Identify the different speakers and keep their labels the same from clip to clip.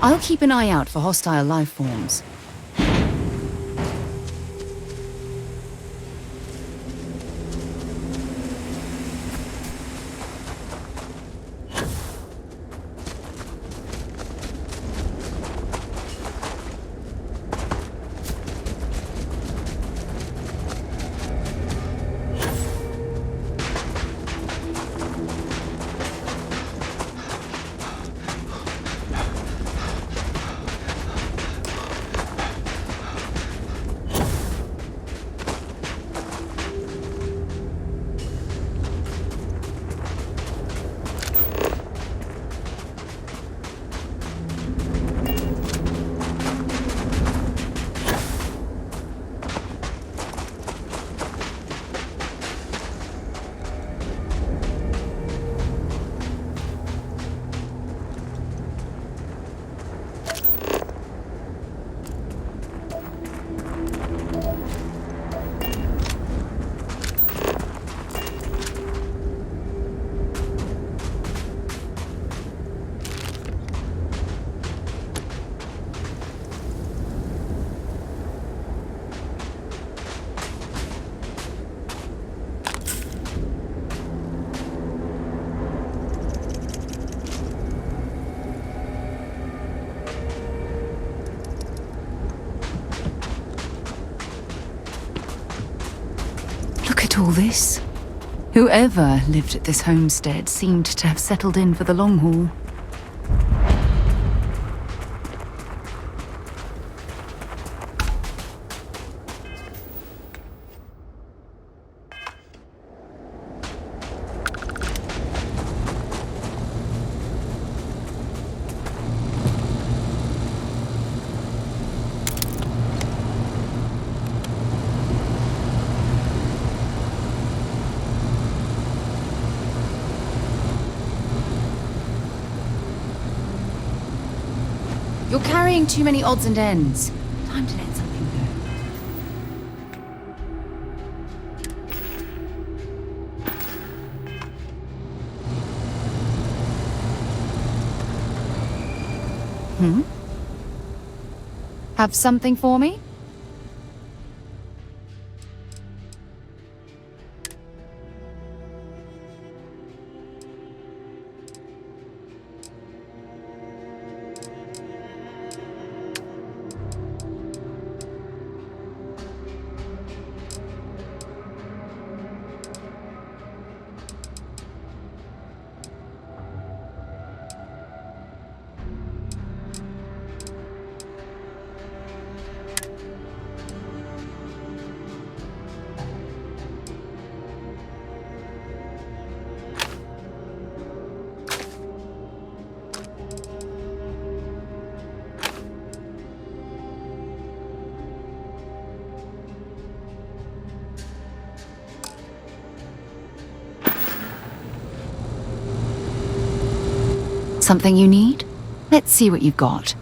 Speaker 1: I'll keep an eye out for hostile life forms. All this? Whoever lived at this homestead seemed to have settled in for the long haul. You're carrying too many odds and ends. Time to let something go. Have something for me? Something you need? Let's see what you've got.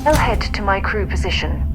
Speaker 1: I'll head to my crew position.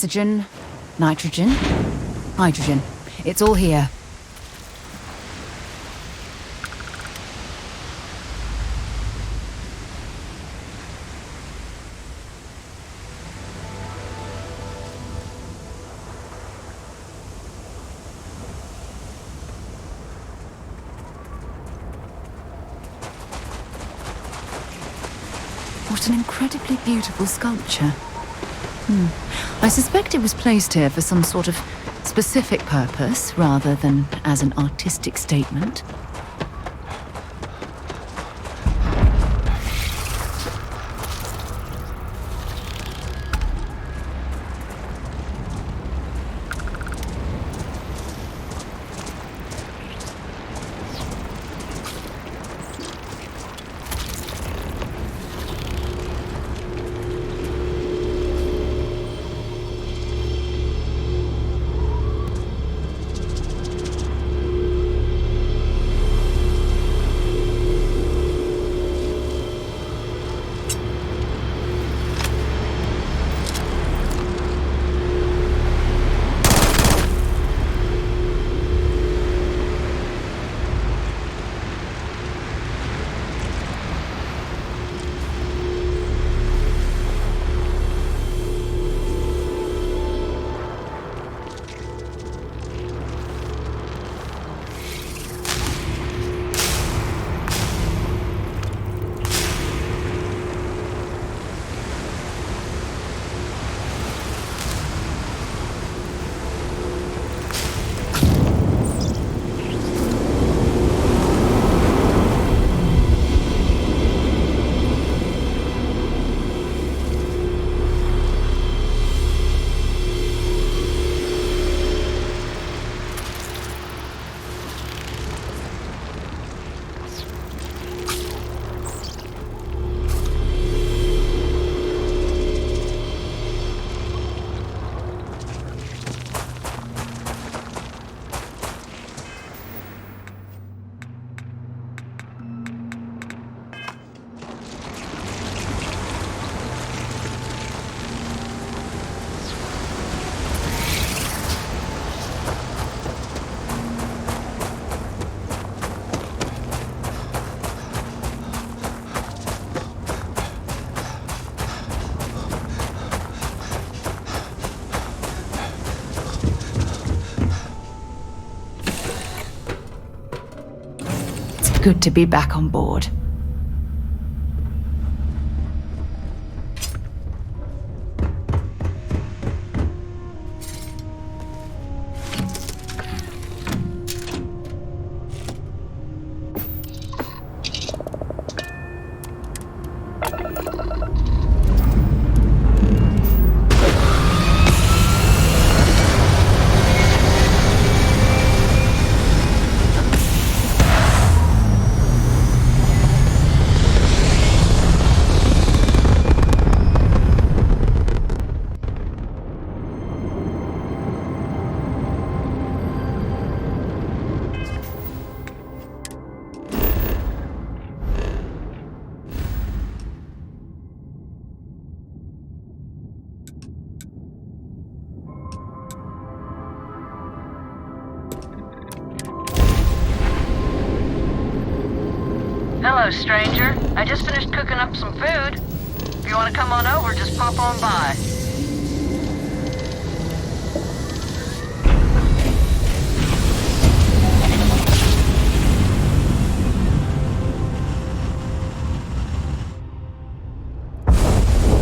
Speaker 1: Oxygen, nitrogen, hydrogen. It's all here. What an incredibly beautiful sculpture. I suspect it was placed here for some sort of specific purpose, rather than as an artistic statement. Good to be back on board.
Speaker 2: Hello, stranger. I just finished cooking up some food. If you want to come on over, just pop on by.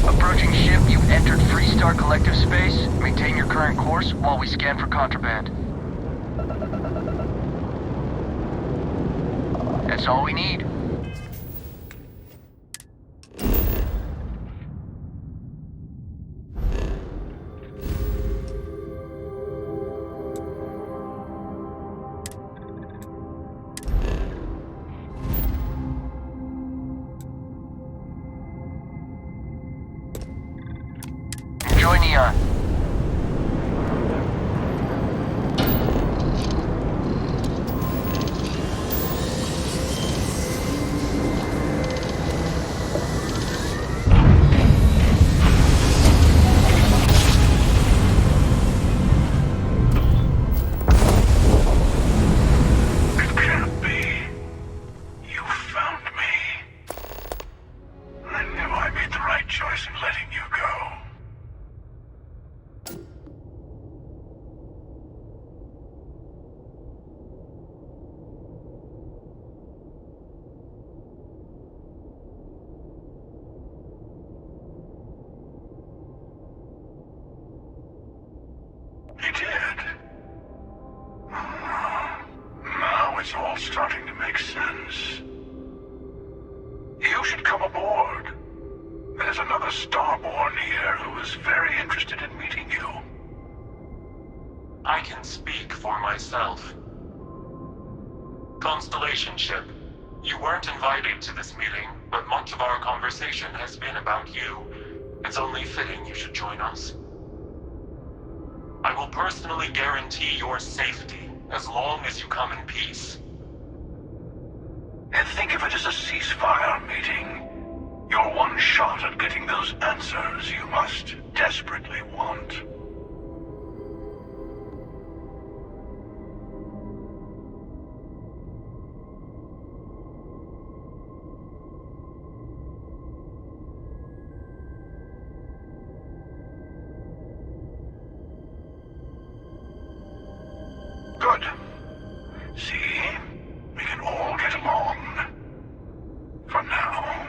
Speaker 2: Approaching ship, you've entered Freestar Collective space. Maintain your current course while we scan for contraband. That's all we need. Enjoy Neon.
Speaker 3: Choice in letting you go. it's all starting to make sense. You should come aboard. There's another Starborn here who is very interested in meeting you.
Speaker 4: I can speak for myself. Constellation ship, you weren't invited to this meeting, but much of our conversation has been about you. It's only fitting you should join us. I will personally guarantee your safety as long as you come in peace.
Speaker 3: And think of it as a ceasefire meeting. Your one shot at getting those answers you must desperately want. Good. See? We can all get along. For now.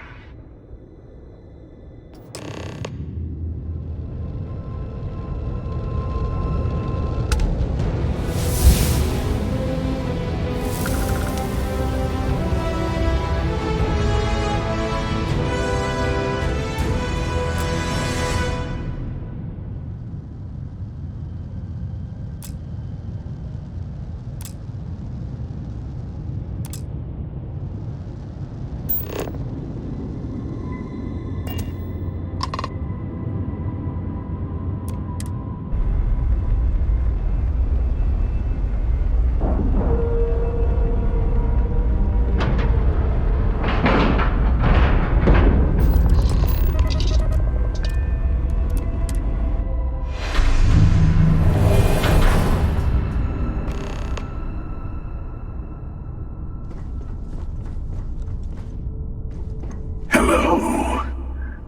Speaker 3: Hello.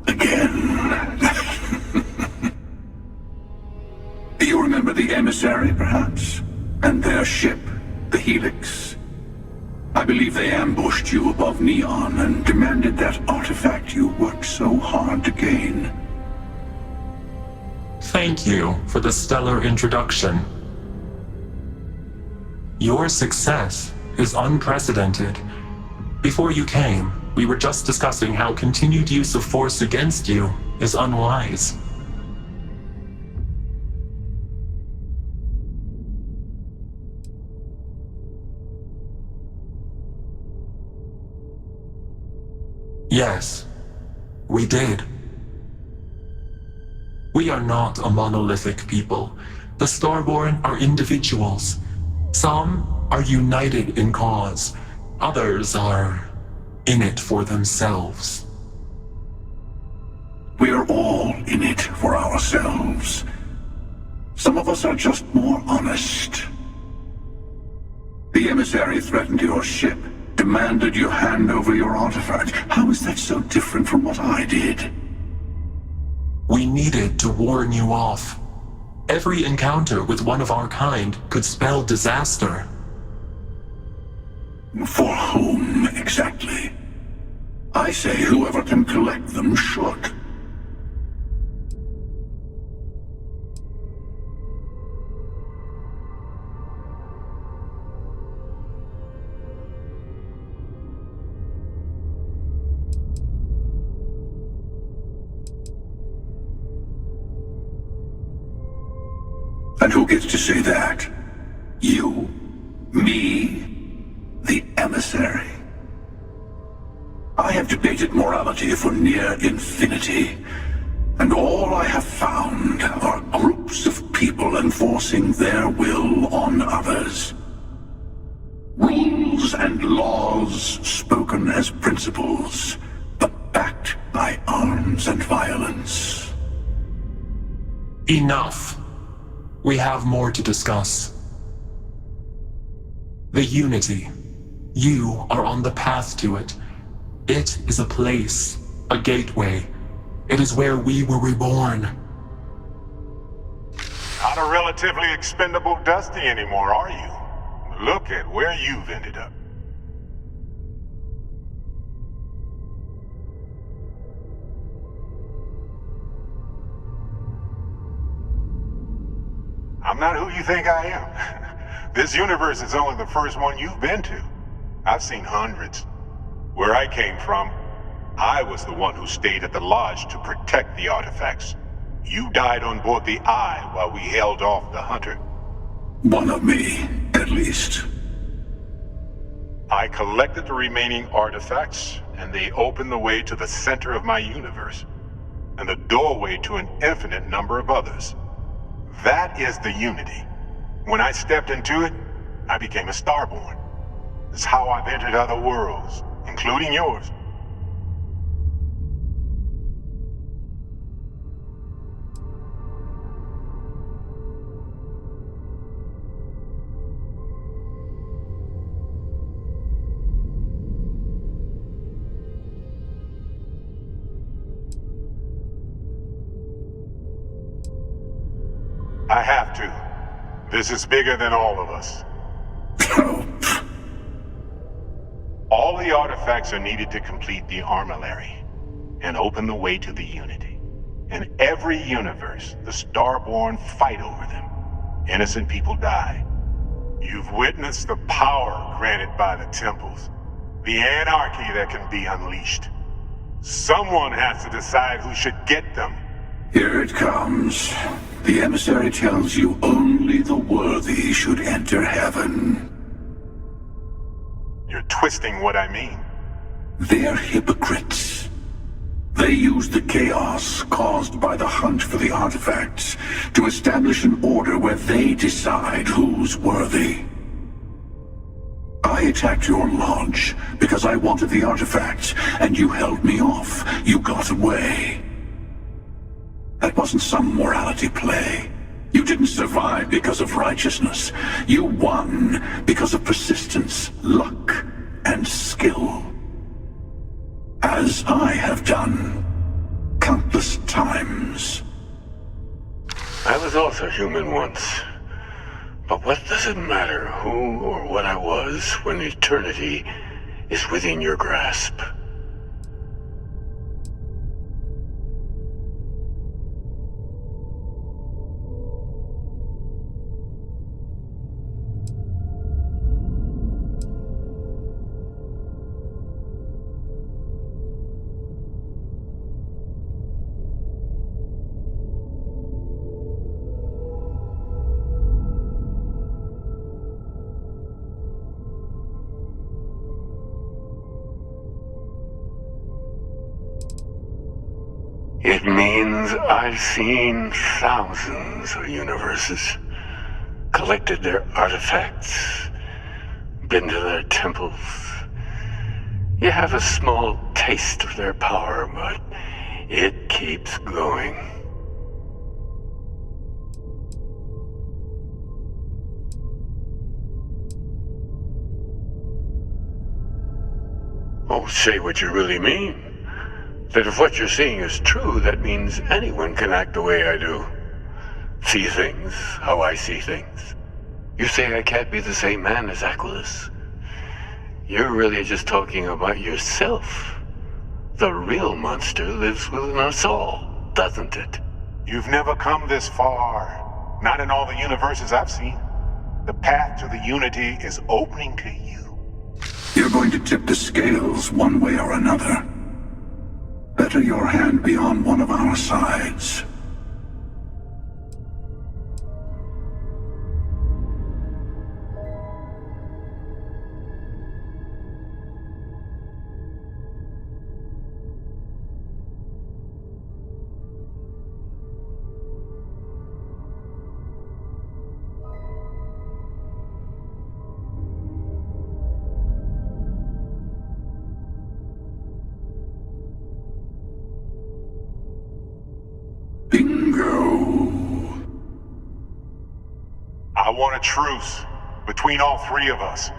Speaker 3: Again. You remember the emissary, perhaps? And their ship, the Helix? I believe they ambushed you above Neon and demanded that artifact you worked so hard to gain.
Speaker 4: Thank you for the stellar introduction. Your success is unprecedented. Before you came, we were just discussing how continued use of force against you is unwise. Yes, we did. We are not a monolithic people. The Starborn are individuals. Some are united in cause. Others are in it for themselves.
Speaker 3: We're all in it for ourselves. Some of us are just more honest. The emissary threatened your ship, demanded you hand over your artifact. How is that so different from what I did?
Speaker 4: We needed to warn you off. Every encounter with one of our kind could spell disaster.
Speaker 3: For whom, exactly? I say whoever can collect them should. And who gets to say that? You? Me? The emissary? I have debated morality for near infinity, and all I have found are groups of people enforcing their will on others. Rules and laws spoken as principles, but backed by arms and violence.
Speaker 4: Enough. We have more to discuss. The Unity. You are on the path to it. It is a place, a gateway. It is where we were reborn.
Speaker 5: Not a relatively expendable Dusty anymore, are you? Look at where you've ended up. I'm not who you think I am. This universe is only the first one you've been to. I've seen hundreds. Where I came from, I was the one who stayed at the lodge to protect the artifacts. You died on board the Eye while we held off the Hunter.
Speaker 3: One of me, at least.
Speaker 5: I collected the remaining artifacts, and they opened the way to the center of my universe, and the doorway to an infinite number of others. That is the Unity. When I stepped into it, I became a Starborn. It's how I've entered other worlds, including yours. I have to. This is bigger than all of us. All the artifacts are needed to complete the armillary and open the way to the Unity. In every universe, the Starborn fight over them. Innocent people die. You've witnessed the power granted by the temples, the anarchy that can be unleashed. Someone has to decide who should get them.
Speaker 3: Here it comes. The emissary tells you only the worthy should enter heaven.
Speaker 5: You're twisting what I mean.
Speaker 3: They're hypocrites. They use the chaos caused by the hunt for the artifacts to establish an order where they decide who's worthy. I attacked your lodge because I wanted the artifacts, and you held me off. You got away. That wasn't some morality play. You didn't survive because of righteousness. You won because of persistence, luck, and skill. As I have done countless times.
Speaker 6: I was also human once. But what does it matter who or what I was when eternity is within your grasp? It means I've seen thousands of universes, collected their artifacts, been to their temples. You have a small taste of their power, but it keeps going. Oh, say what you really mean. That if what you're seeing is true, that means anyone can act the way I do. See things how I see things. You say I can't be the same man as Aquilus. You're really just talking about yourself. The real monster lives within us all, doesn't it?
Speaker 5: You've never come this far. Not in all the universes I've seen. The path to the Unity is opening to you.
Speaker 3: You're going to tip the scales one way or another. Better your hand be on one of our sides.
Speaker 5: I want a truce between all three of us.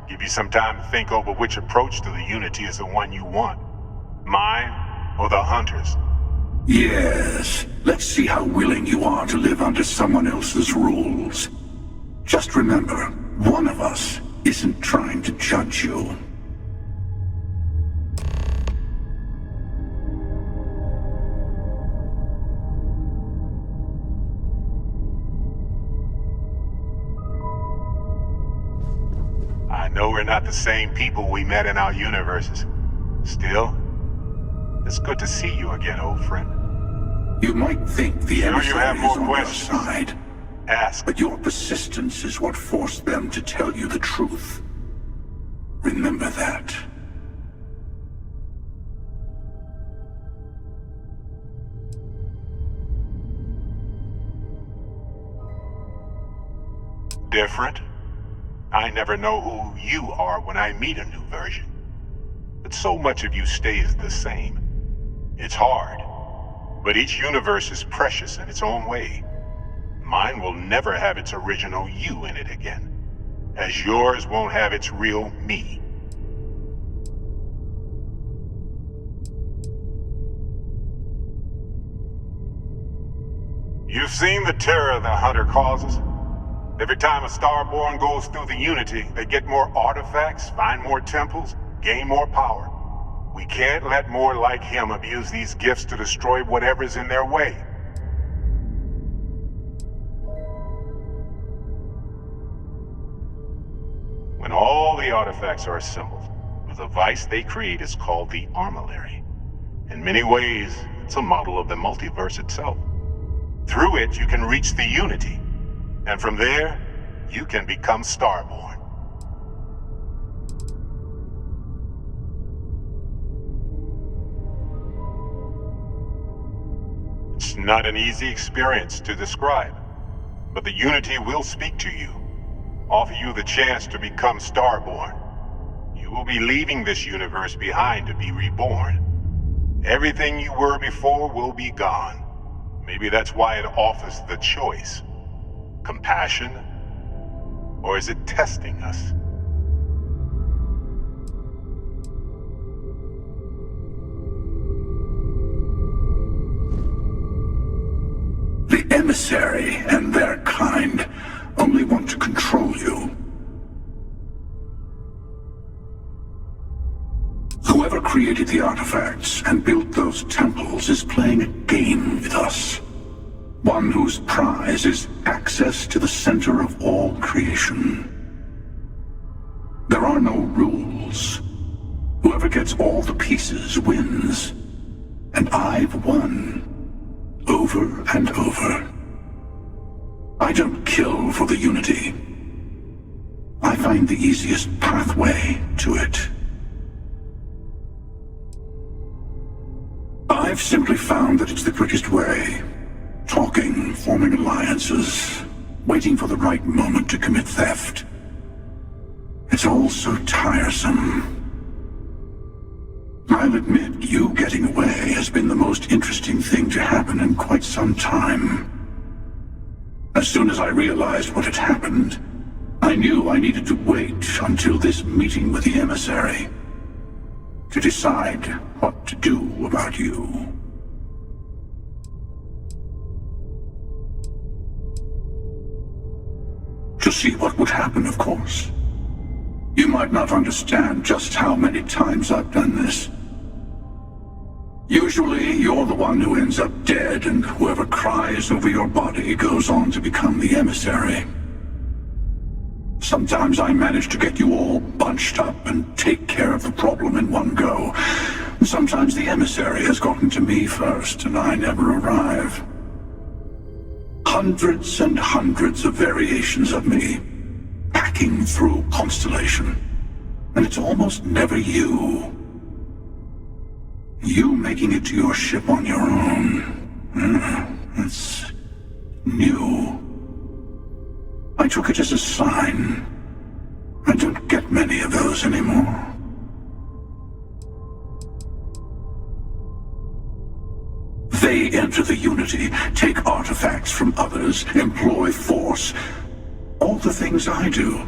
Speaker 5: Give you some time to think over which approach to the Unity is the one you want. Mine or the Hunter's?
Speaker 3: Yes. Let's see how willing you are to live under someone else's rules. Just remember, one of us isn't trying to judge you.
Speaker 5: I know we're not the same people we met in our universes. Still, it's good to see you again, old friend.
Speaker 3: You might think the
Speaker 5: Sure you
Speaker 3: emissary
Speaker 5: have more
Speaker 3: is on your
Speaker 5: questions?
Speaker 3: side,
Speaker 5: Ask.
Speaker 3: but your persistence is what forced them to tell you the truth. Remember that.
Speaker 5: Different? I never know who you are when I meet a new version. But so much of you stays the same. It's hard, but each universe is precious in its own way. Mine will never have its original you in it again, as yours won't have its real me. You've seen the terror the Hunter causes? Every time a Starborn goes through the Unity, they get more artifacts, find more temples, gain more power. We can't let more like him abuse these gifts to destroy whatever's in their way. When all the artifacts are assembled, the device they create is called the Armillary. In many ways, it's a model of the multiverse itself. Through it, you can reach the Unity. And from there, you can become Starborn. It's not an easy experience to describe, but the Unity will speak to you, offer you the chance to become Starborn. You will be leaving this universe behind to be reborn. Everything you were before will be gone. Maybe that's why it offers the choice. Compassion? Or is it testing us?
Speaker 3: The emissary and their kind only want to control you. Whoever created the artifacts and built those temples is playing a game with us. One whose prize is access to the center of all creation. There are no rules. Whoever gets all the pieces wins. And I've won. Over and over. I don't kill for the Unity. I find the easiest pathway to it. I've simply found that it's the quickest way. Talking, forming alliances, waiting for the right moment to commit theft. It's all so tiresome. I'll admit, you getting away has been the most interesting thing to happen in quite some time. As soon as I realized what had happened, I knew I needed to wait until this meeting with the emissary to decide what to do about you. To see what would happen, of course. You might not understand just how many times I've done this. Usually, you're the one who ends up dead, and whoever cries over your body goes on to become the emissary. Sometimes I manage to get you all bunched up and take care of the problem in one go. Sometimes the emissary has gotten to me first, and I never arrive. Hundreds and hundreds of variations of me, packing through Constellation. And it's almost never you. You making it to your ship on your own. It's new. I took it as a sign. I don't get many of those anymore. They enter the Unity, take artifacts from others, employ force. All the things I do.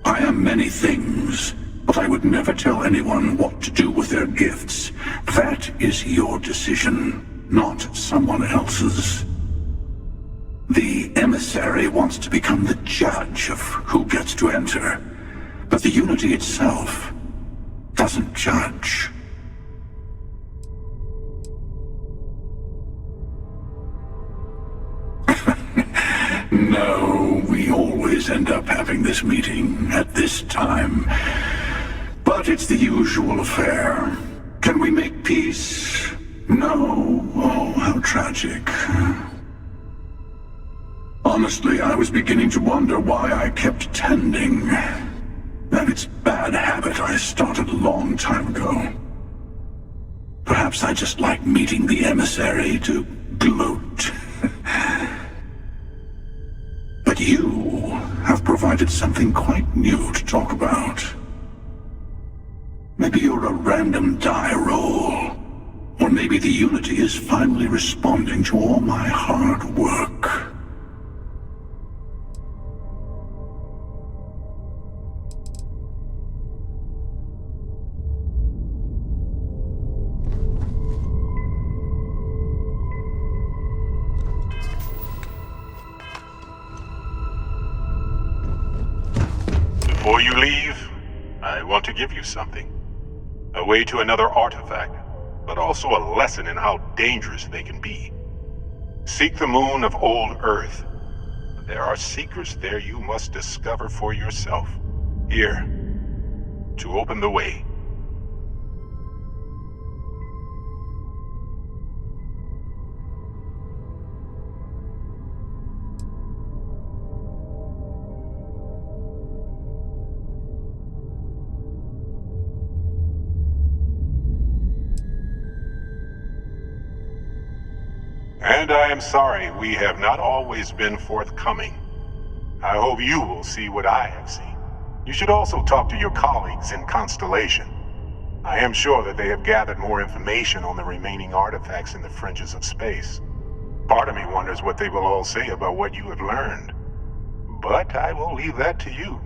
Speaker 3: I am many things, but I would never tell anyone what to do with their gifts. That is your decision, not someone else's. The emissary wants to become the judge of who gets to enter, but the Unity itself doesn't judge. No, we we always end up having this meeting at this time. But it's the usual affair. Can we make peace? No. Oh, how tragic. Honestly, I was beginning to wonder why I kept tending. That it's bad habit I started a long time ago. Perhaps I just like meeting the emissary to gloat. But you have provided something quite new to talk about. Maybe you're a random die roll. Or maybe the Unity is finally responding to all my hard work.
Speaker 5: Before you leave, I want to give you something. A way to another artifact, but also a lesson in how dangerous they can be. Seek the moon of old Earth. There are secrets there you must discover for yourself. Here, to open the way. And I am sorry we have not always been forthcoming. I hope you will see what I have seen. You should also talk to your colleagues in Constellation. I am sure that they have gathered more information on the remaining artifacts in the fringes of space. Part of me wonders what they will all say about what you have learned. But I will leave that to you.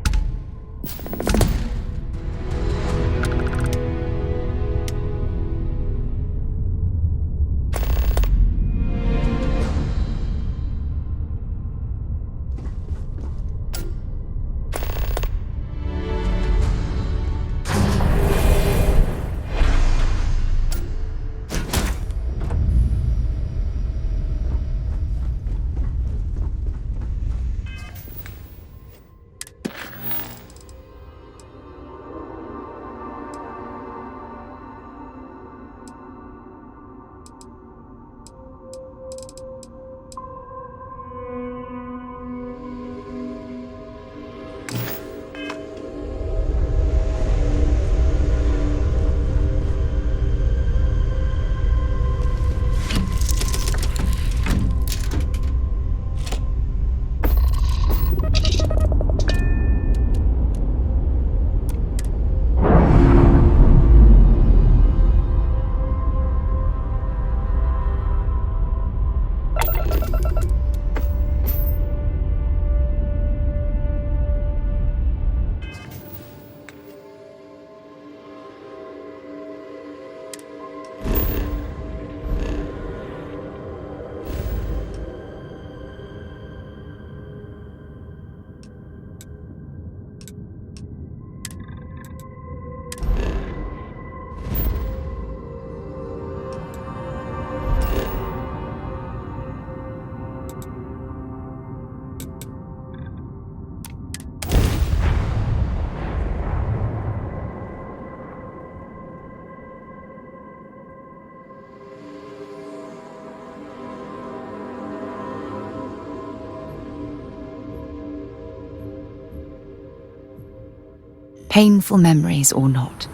Speaker 1: Painful memories or not,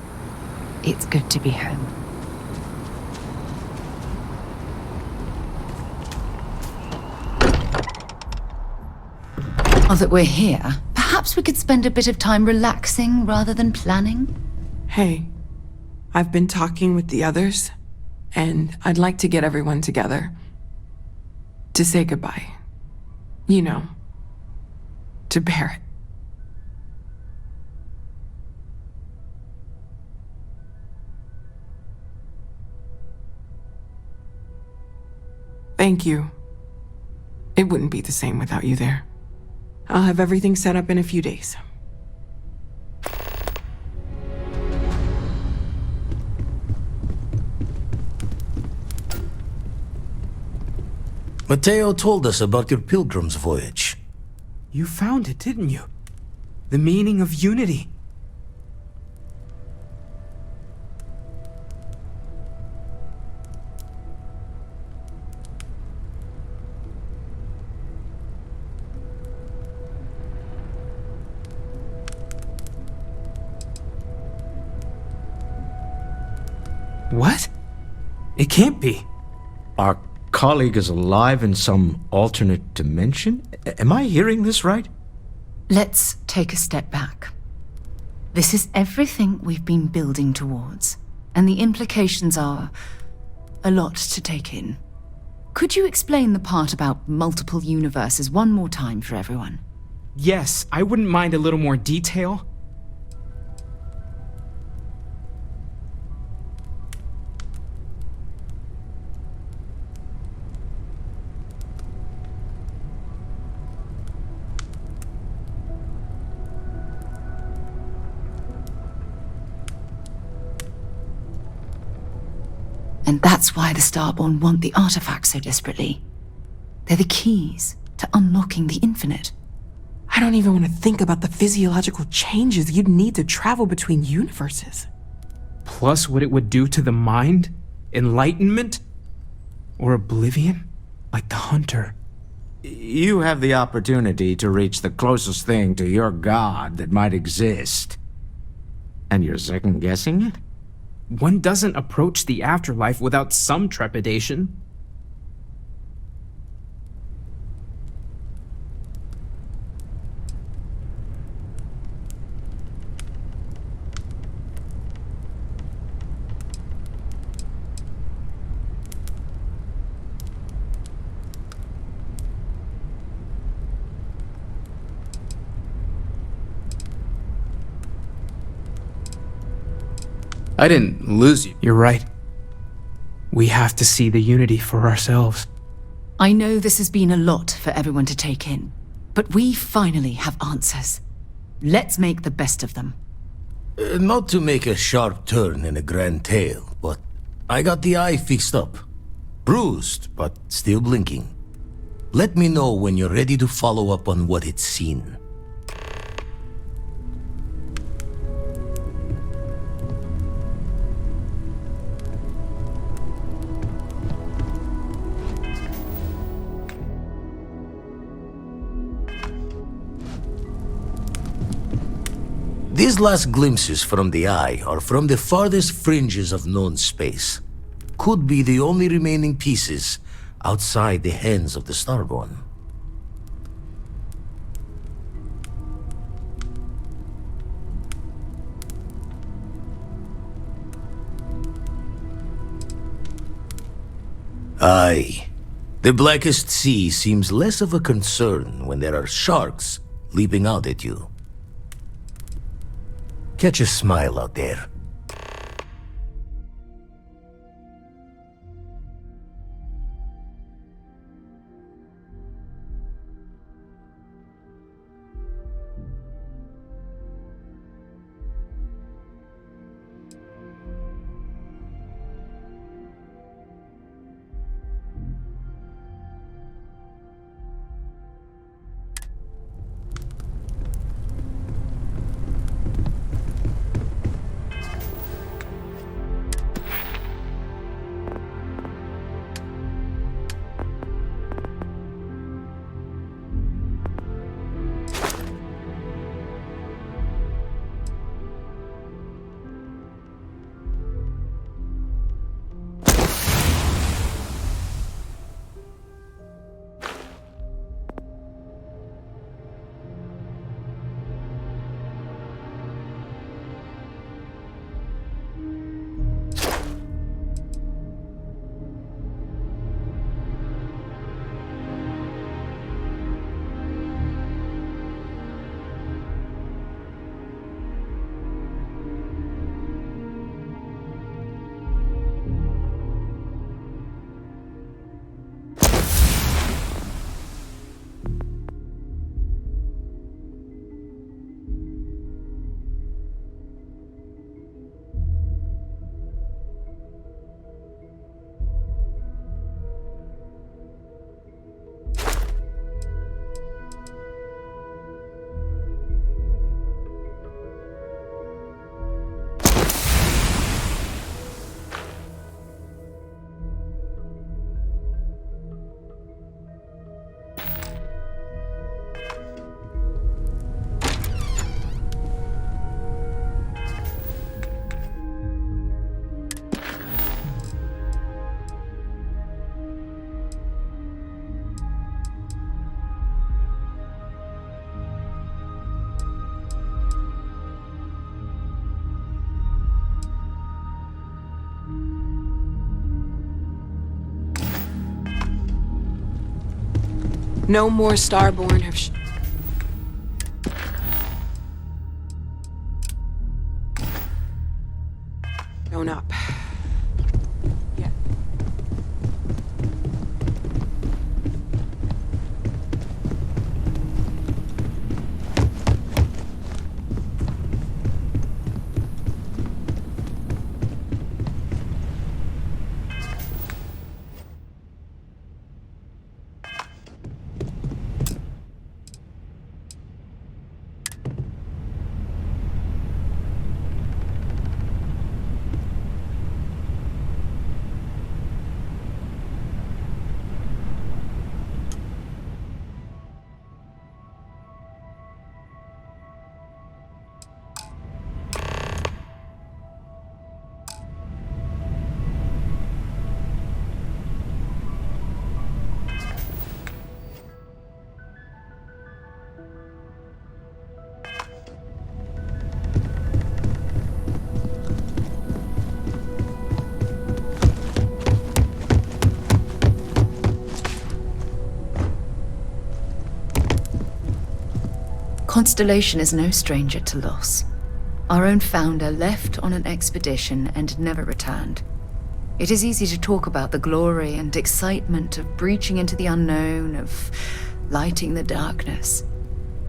Speaker 1: it's good to be home. Now that we're here, perhaps we could spend a bit of time relaxing rather than planning?
Speaker 7: Hey, I've been talking with the others, and I'd like to get everyone together. To say goodbye. You know, to Barrett. Thank you. It wouldn't be the same without you there. I'll have everything set up in a few days.
Speaker 8: Mateo told us about your pilgrim's voyage. You found it, didn't you? The meaning of unity. What? It can't be.
Speaker 9: Our colleague is alive in some alternate dimension? Am I hearing this right?
Speaker 1: Let's take a step back. This is everything we've been building towards, and the implications are a lot to take in. Could you explain the part about multiple universes one more time for everyone?
Speaker 8: Yes, I wouldn't mind a little more detail.
Speaker 1: And that's why the Starborn want the artifacts so desperately. They're the keys to unlocking the infinite.
Speaker 7: I don't even want to think about the physiological changes you'd need to travel between universes.
Speaker 8: Plus what it would do to the mind? Enlightenment? Or oblivion? Like the Hunter.
Speaker 9: You have the opportunity to reach the closest thing to your god that might exist. And you're second-guessing it?
Speaker 8: One doesn't approach the afterlife without some trepidation.
Speaker 10: I didn't lose you.
Speaker 8: You're right. We have to see the unity for ourselves.
Speaker 1: I know this has been a lot for everyone to take in, but we finally have answers. Let's make the best of them.
Speaker 11: Not to make a sharp turn in a grand tale, but I got the eye fixed up. Bruised, but still blinking. Let me know when you're ready to follow up on what it's seen. These last glimpses from the eye are from the farthest fringes of known space. Could be the only remaining pieces outside the hands of the Starborn. Aye. The blackest sea seems less of a concern when there are sharks leaping out at you. Catch a smile out there.
Speaker 7: No more Starborn have shown up. Yeah.
Speaker 1: Constellation is no stranger to loss. Our own founder left on an expedition and never returned. It is easy to talk about the glory and excitement of breaching into the unknown, of lighting the darkness.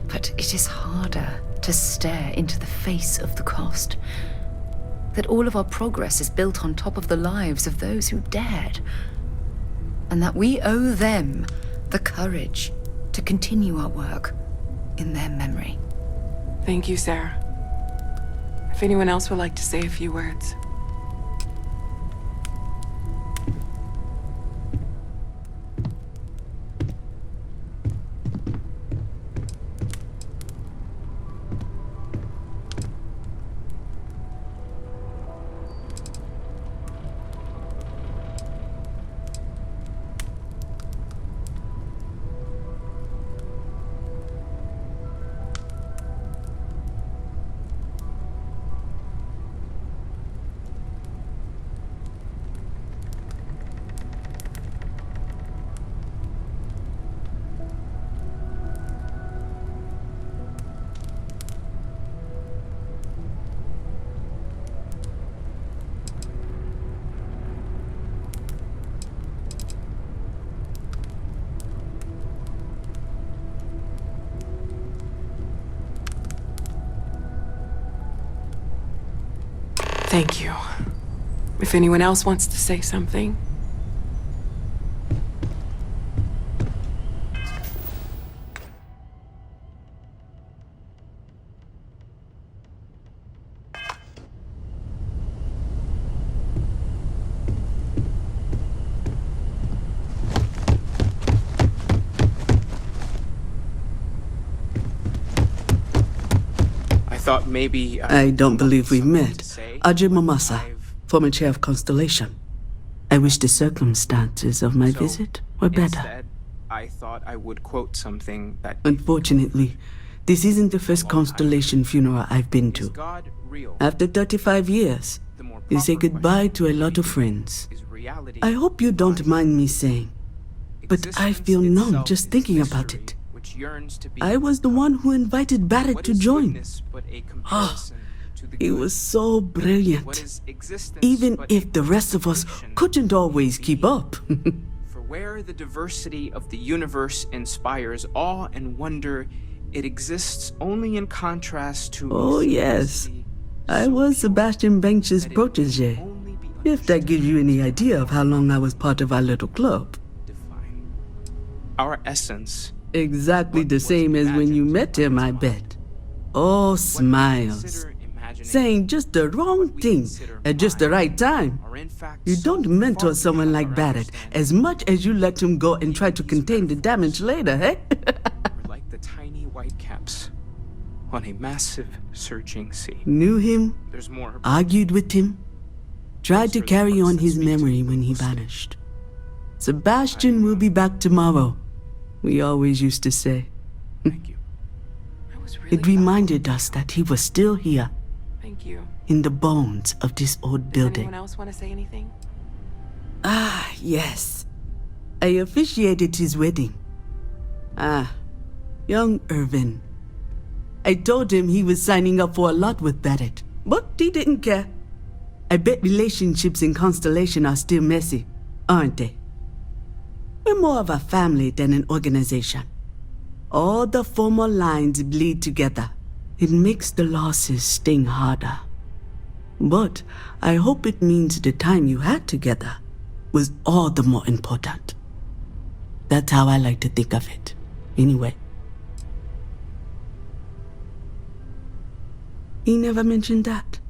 Speaker 1: But it is harder to stare into the face of the cost. That all of our progress is built on top of the lives of those who dared. And that we owe them the courage to continue our work in their memory.
Speaker 7: Thank you, Sarah. If anyone else would like to say a few words. Thank you. If anyone else wants to say something.
Speaker 8: I thought maybe
Speaker 10: I don't believe we've met. Ajay Mamasa, former chair of Constellation. I wish the circumstances of my visit were better.
Speaker 8: Instead, I thought I would quote something that
Speaker 10: Unfortunately, this isn't the first Constellation funeral I've been
Speaker 8: is
Speaker 10: to.
Speaker 8: God real.
Speaker 10: After 35 years,
Speaker 8: The more
Speaker 10: you say
Speaker 8: proper
Speaker 10: goodbye to a
Speaker 8: question
Speaker 10: lot of friends.
Speaker 8: is reality
Speaker 10: I hope you don't mind me saying, but I
Speaker 8: Existence
Speaker 10: feel numb
Speaker 8: itself
Speaker 10: just
Speaker 8: is
Speaker 10: thinking about
Speaker 8: mystery,
Speaker 10: it.
Speaker 8: which yearns to be
Speaker 10: I was the one who invited Barrett
Speaker 8: What
Speaker 10: to
Speaker 8: is
Speaker 10: join.
Speaker 8: goodness but a comparison to the
Speaker 10: It
Speaker 8: good?
Speaker 10: was so
Speaker 8: What
Speaker 10: brilliant,
Speaker 8: is existence
Speaker 10: even
Speaker 8: but a
Speaker 10: if the rest of us
Speaker 8: contribution
Speaker 10: couldn't always
Speaker 8: to
Speaker 10: keep
Speaker 8: be?
Speaker 10: up.
Speaker 8: For where the diversity of the universe inspires awe and wonder, it exists only in contrast to
Speaker 10: Oh, yes.
Speaker 8: simplicity
Speaker 10: I
Speaker 8: so
Speaker 10: was
Speaker 8: pure
Speaker 10: Sebastian Banks's
Speaker 8: that it will
Speaker 10: protege.
Speaker 8: only be
Speaker 10: If that gives you any idea of how long I was part of our little club.
Speaker 8: defined. Our essence.
Speaker 10: Exactly
Speaker 8: What
Speaker 10: the
Speaker 8: was
Speaker 10: same as when you
Speaker 8: imagined
Speaker 10: met
Speaker 8: by
Speaker 10: him,
Speaker 8: its
Speaker 10: I
Speaker 8: mind.
Speaker 10: bet. Oh,
Speaker 8: What we
Speaker 10: smiles.
Speaker 8: consider imagination,
Speaker 10: Saying just the wrong
Speaker 8: what we
Speaker 10: thing
Speaker 8: consider
Speaker 10: at just the
Speaker 8: mind,
Speaker 10: right time.
Speaker 8: are in fact
Speaker 10: You
Speaker 8: so
Speaker 10: don't
Speaker 8: far
Speaker 10: mentor someone
Speaker 8: beyond
Speaker 10: like
Speaker 8: our
Speaker 10: Barrett
Speaker 8: understanding.
Speaker 10: as much as you let him go and try to contain the damage later, eh?
Speaker 8: We're like the tiny white caps on a massive surging sea.
Speaker 10: Knew him,
Speaker 8: There's more.
Speaker 10: argued with him, tried to
Speaker 8: Those are the
Speaker 10: carry
Speaker 8: parts
Speaker 10: on
Speaker 8: that
Speaker 10: his
Speaker 8: speak to
Speaker 10: memory
Speaker 8: me
Speaker 10: when he
Speaker 8: mostly.
Speaker 10: vanished. Sebastian will be back tomorrow, we always used to say.
Speaker 8: Thank you.
Speaker 7: I was really
Speaker 10: It reminded us that he was still here,
Speaker 7: Thank you.
Speaker 10: in the bones of this old
Speaker 7: Does
Speaker 10: building.
Speaker 7: anyone else want to say anything?
Speaker 10: Ah, yes. I officiated his wedding. Young Irvin. I told him he was signing up for a lot with Barrett, but he didn't care. I bet relationships in Constellation are still messy, aren't they? We're more of a family than an organization. All the former lines bleed together. It makes the losses sting harder. But I hope it means the time you had together was all the more important. That's how I like to think of it, anyway. He never mentioned that.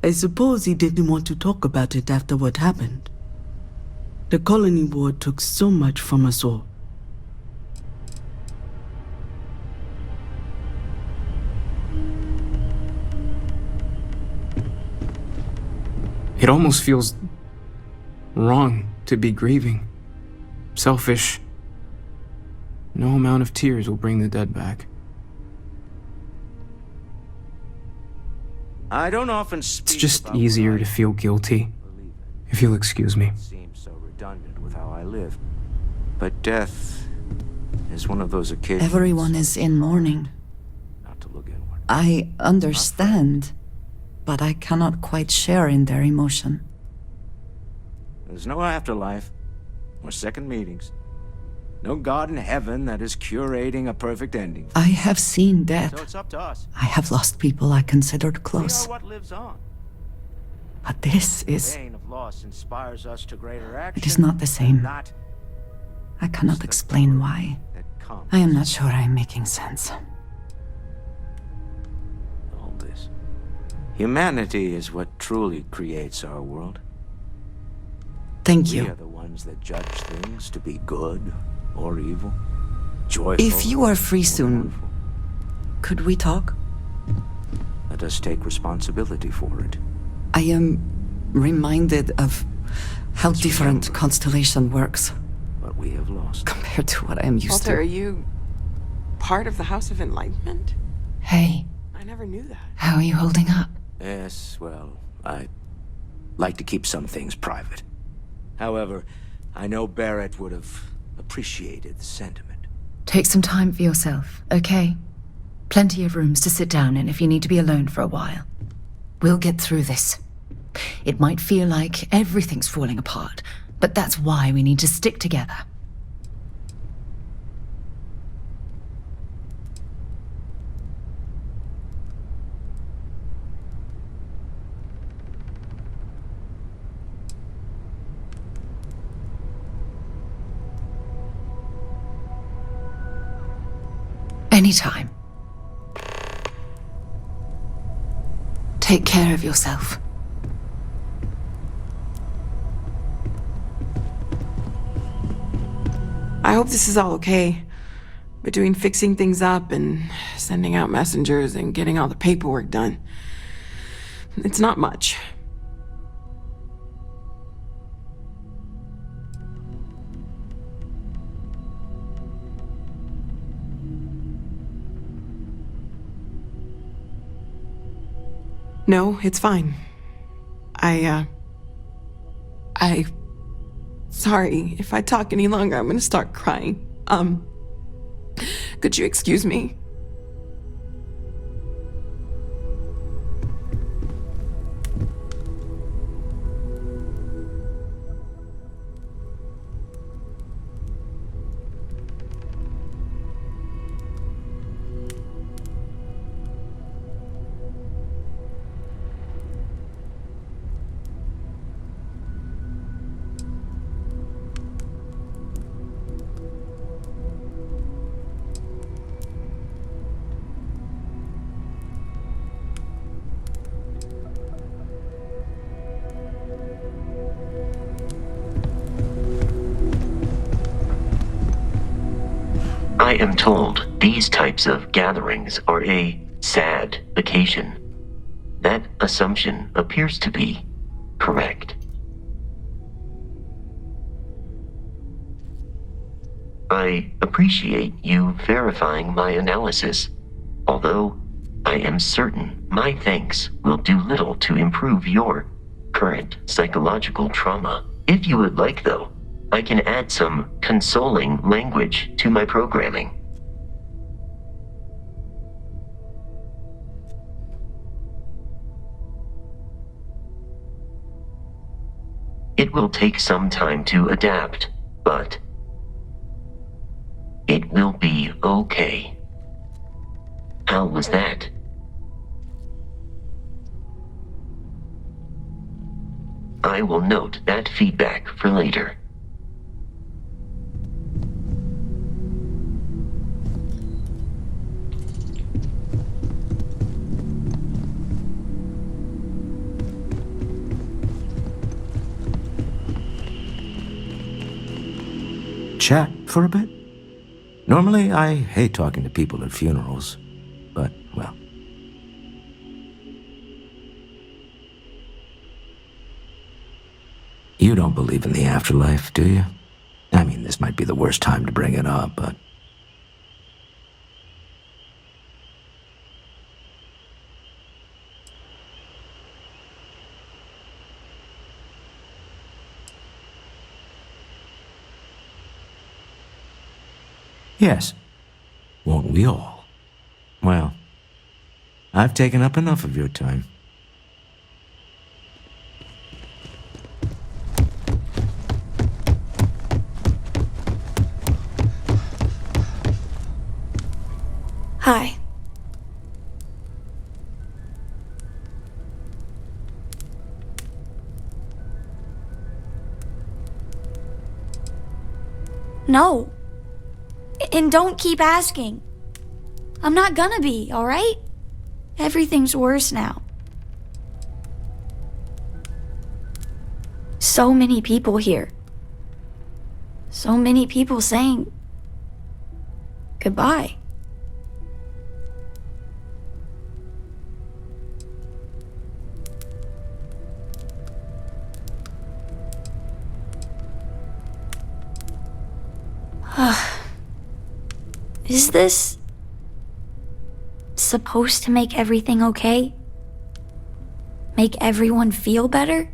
Speaker 10: I suppose he didn't want to talk about it after what happened. The colony war took so much from us all.
Speaker 8: It almost feels wrong to be grieving. Selfish. No amount of tears will bring the dead back.
Speaker 12: I don't often speak.
Speaker 8: It's just easier to feel guilty, if you'll excuse me.
Speaker 12: It seems so redundant with how I live. But death is one of those occasions.
Speaker 13: Everyone is in mourning.
Speaker 12: Not to look inward.
Speaker 13: I understand, but I cannot quite share in their emotion.
Speaker 12: There's no afterlife, or second meetings. No God in heaven that is curating a perfect ending.
Speaker 13: I have seen death.
Speaker 12: So it's up to us.
Speaker 13: I have lost people I considered close.
Speaker 12: We are what lives on.
Speaker 13: But this is...
Speaker 12: The pain of loss inspires us to greater action.
Speaker 13: It is not the same.
Speaker 12: That
Speaker 13: I cannot explain why. I am not sure I am making sense.
Speaker 12: All this. Humanity is what truly creates our world.
Speaker 13: Thank you.
Speaker 12: We are the ones that judge things to be good or evil, joyful.
Speaker 13: If you are free soon, could we talk?
Speaker 12: Let us take responsibility for it.
Speaker 13: I am reminded of how different Constellation works.
Speaker 12: What we have lost.
Speaker 13: Compared to what I am used
Speaker 7: Walter,
Speaker 13: to.
Speaker 7: are you part of the House of Enlightenment?
Speaker 1: Hey,
Speaker 7: I never knew that.
Speaker 1: how are you holding up?
Speaker 12: Yes, well, I like to keep some things private. However, I know Barrett would have appreciated the sentiment.
Speaker 1: Take some time for yourself, okay? Plenty of rooms to sit down in if you need to be alone for a while. We'll get through this. It might feel like everything's falling apart, but that's why we need to stick together. Anytime. Take care of yourself.
Speaker 7: I hope this is all okay. Between fixing things up and sending out messengers and getting all the paperwork done. It's not much. No, it's fine. Sorry, if I talk any longer, I'm gonna start crying. Could you excuse me?
Speaker 14: I am told these types of gatherings are a sad occasion. That assumption appears to be correct. I appreciate you verifying my analysis, although I am certain my thanks will do little to improve your current psychological trauma. If you would like, though, I can add some consoling language to my programming. It will take some time to adapt, but it will be okay. How was that? I will note that feedback for later.
Speaker 9: Chat for a bit? Normally, I hate talking to people at funerals, but, well. You don't believe in the afterlife, do you? I mean, this might be the worst time to bring it up, but... Yes. Won't we all? Well, I've taken up enough of your time.
Speaker 15: Hi. No. And don't keep asking. I'm not gonna be, alright? Everything's worse now. So many people here. So many people saying goodbye. Is this supposed to make everything okay? Make everyone feel better?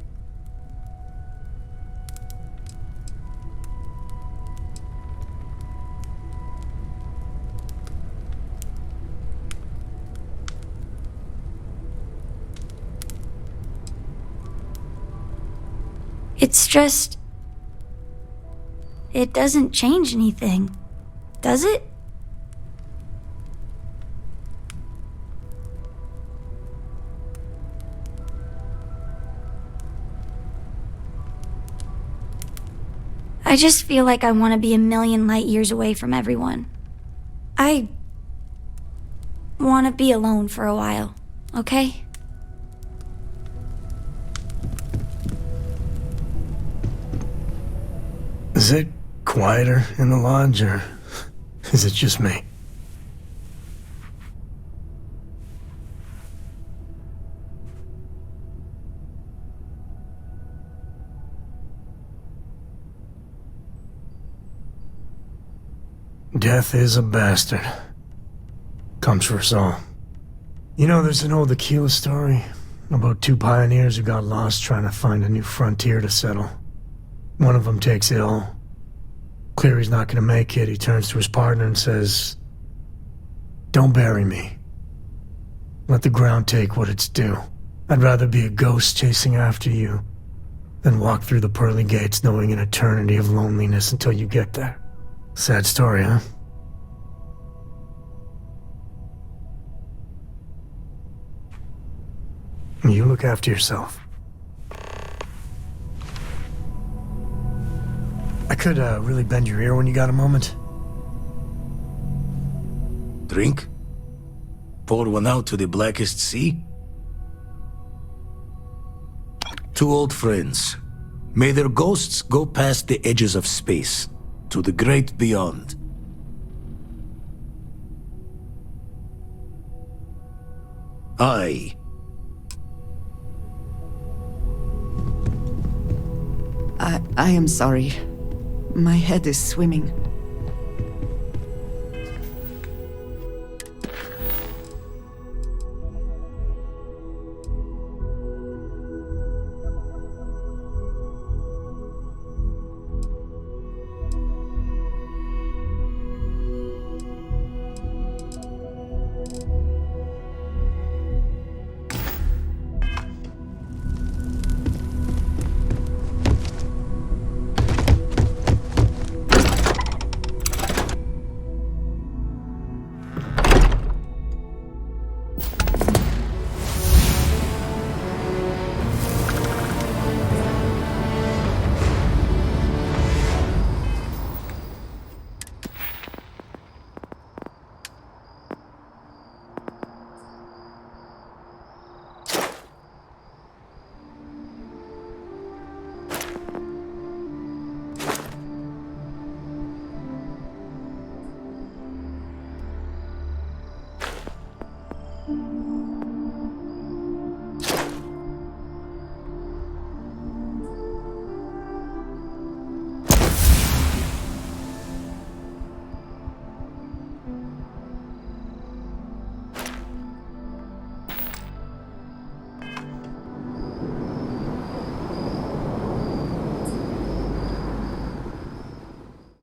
Speaker 15: It's just... it doesn't change anything, does it? I just feel like I want to be a million light years away from everyone. I want to be alone for a while, okay?
Speaker 16: Is it quieter in the lodge, or is it just me? Death is a bastard. Comes for us all. You know, there's an old Aquila story about two pioneers who got lost trying to find a new frontier to settle. One of them takes ill. Clear he's not gonna make it, he turns to his partner and says, "Don't bury me. Let the ground take what it's due. I'd rather be a ghost chasing after you than walk through the pearly gates knowing an eternity of loneliness until you get there." Sad story, huh? You look after yourself. I could really bend your ear when you got a moment.
Speaker 11: Drink? Pour one out to the blackest sea? Two old friends. May their ghosts go past the edges of space, to the great beyond.
Speaker 13: I am sorry. My head is swimming.